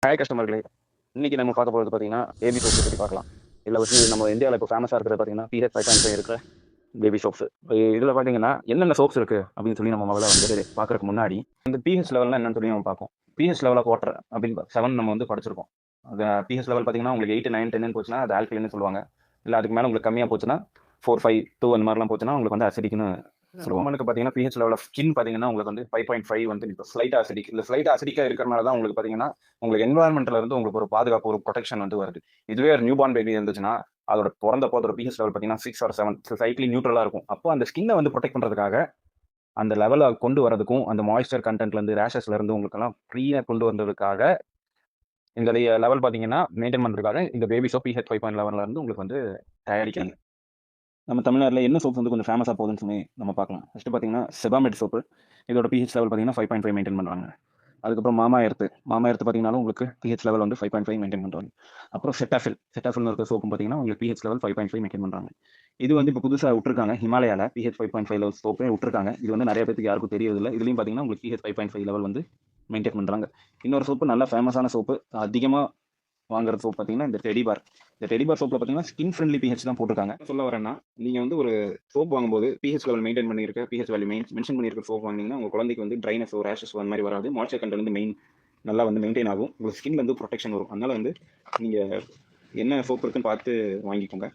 Hi கஸ்டமர்களே! இன்னைக்கு நம்ம பார்க்க போறது பார்த்தீங்கன்னா, பேபி சோப்ஸ் பத்தி பார்க்கலாம். இதுல வந்து நம்ம இந்தியால இப்போ ஃபேமஸா இருக்கிறது பார்த்தீங்கன்னா, PH 5.5 இருக்கிற பேபி சோப்ஸ். இதுல பார்த்தீங்கன்னா, என்னென்ன சோப்ஸ் இருக்கு அப்படின்னு சொல்லி நம்ம முதல்ல வந்து பார்க்கறதுக்கு முன்னாடி, இந்த PH லெவல்னா என்னன்னு சொல்லி நம்ம பார்ப்போம். PH லெவல் ஆஃப் வாட்டர் அப்படின்னு 7 நம்ம வந்து படிச்சிருக்கோம். அந்த PH லெவல் பார்த்தீங்கன்னா, உங்களுக்கு 8, 9, 10ன்னு போச்சுன்னா அது ஆல்கலின்னு சொல்லுவாங்க. இல்ல அதுக்கு மேல உங்களுக்கு கம்மியா போச்சுன்னா 4, 5, 2 அந்த மாதிரிலாம் போச்சுன்னா உங்களுக்கு வந்து அசிடிக்னு சொல்லுவோம். உங்களுக்கு பார்த்தீங்கன்னா, PH லெவல் ஆஃப் ஸ்கின் பார்த்தீங்கன்னா, உங்களுக்கு வந்து 5.5 வந்து இப்போ ஸ்லைட்டா அசிடிக். இல்ல ஸ்லைட்டா அசிடிக்கா இருக்கிறனால தான் உங்களுக்கு பார்த்தீங்கன்னா, உங்களுக்கு என்வாயர்ன்மெண்ட்ல இருந்து உங்களுக்கு ஒரு பாதுகாப்பு, ஒரு புரொடெக்ஷன் வந்து வருது. இதுவே ஒரு நியூ பார்ன் பேபி இருந்துச்சுன்னா, அதோட பொறந்தப்போ அதோட PH லெவல் பார்த்தீங்கன்னா 6 ஆர் 7 சைக்ளிங் நியூட்ரலா இருக்கும். அப்போ அந்த ஸ்கின்ன வந்து புரொடெக்ட் பண்றதுக்காக, அந்த லெவல கொண்டு வரதுக்கும், அந்த மாய்ஸ்சர் கன்டென்ட்லேருந்து, ரேஷஸ்ல இருந்து உங்களுக்கெல்லாம் ஃப்ரீயா கொண்டு வந்ததுக்காக, இந்த லெவல் பார்த்தீங்கன்னா, மெயின்டெயின் பண்றதுக்காக இந்த பேபி சோப் PH 5.11ல இருந்து உங்களுக்கு வந்து தயாரிக்கிறாங்க. நம்ம தமிழ்நாட்டில் என்ன சோப் வந்து கொஞ்சம் ஃபேமஸாக போகுதுன்னு சொல்லி நம்ம பார்க்கலாம். ஃபஸ்ட்டு பார்த்தீங்கன்னா செபாமெட் சோப்பு. இதோட PH லெவல் பார்த்தீங்கன்னா 5.5 மெயின்டைன் பண்ணுறாங்க. அதுக்கப்புறம் மாமா எர்த்து பார்த்தீங்கன்னாலும் உங்களுக்கு PH லெவல் வந்து 5.5 மெயின்டைன் பண்ணுறாங்க. அப்புறம் செட்டாஃபில்னு இருக்க சோப்பும் பார்த்தீங்கன்னா உங்களுக்கு PH லெவல் 5.5 மெயின்டைன் பண்ணுறாங்க. இது வந்து இப்போ புதுசாக விட்டுருக்காங்க ஹிமாலயாவில் PH 5.5 லெவல் சோப்பே விட்டுருக்காங்க. இது வந்து நிறைய பேருக்கு யாருக்கும் தெரியறதில்லை. இதுலையும் பார்த்தீங்கன்னா உங்களுக்கு PH 5.5 லெவல் வந்து மெயின்டைன் பண்ணுறாங்க. இன்னொரு சோப்பு நல்ல ஃபேமஸான சோப்பு, அதிகமாக வாங்குற சோப் பார்த்தீங்கன்னா இந்த டெடி பார். இந்த டெடி பார் சோப்பில் பார்த்தீங்கன்னா ஸ்கின் ஃப்ரெண்ட்லி PH தான் போட்டிருக்காங்க. சொல்ல வரேன்னா, நீங்கள் வந்து ஒரு சோப் வாங்கும்போது PH லெவல் மெயின்டைன் பண்ணியிருக்க, PH வேல்யூ மென்ஷன் பண்ணியிருக்க சோப் வாங்கினீங்கன்னா உங்கள் குழந்தைக்கு வந்து ட்ரைனஸோ ரேஷஸோ அந்த மாதிரி வராது. மாய்ஸ்சர் கண்டென்ட் வந்து நல்லா வந்து மெயின்டைன் ஆகும். உங்களுக்கு ஸ்கின்ல வந்து ப்ரொடெக்ஷன் வரும். அதனால வந்து நீங்கள் என்ன சோப் இருக்குன்னு பார்த்து வாங்கிக்கோங்க.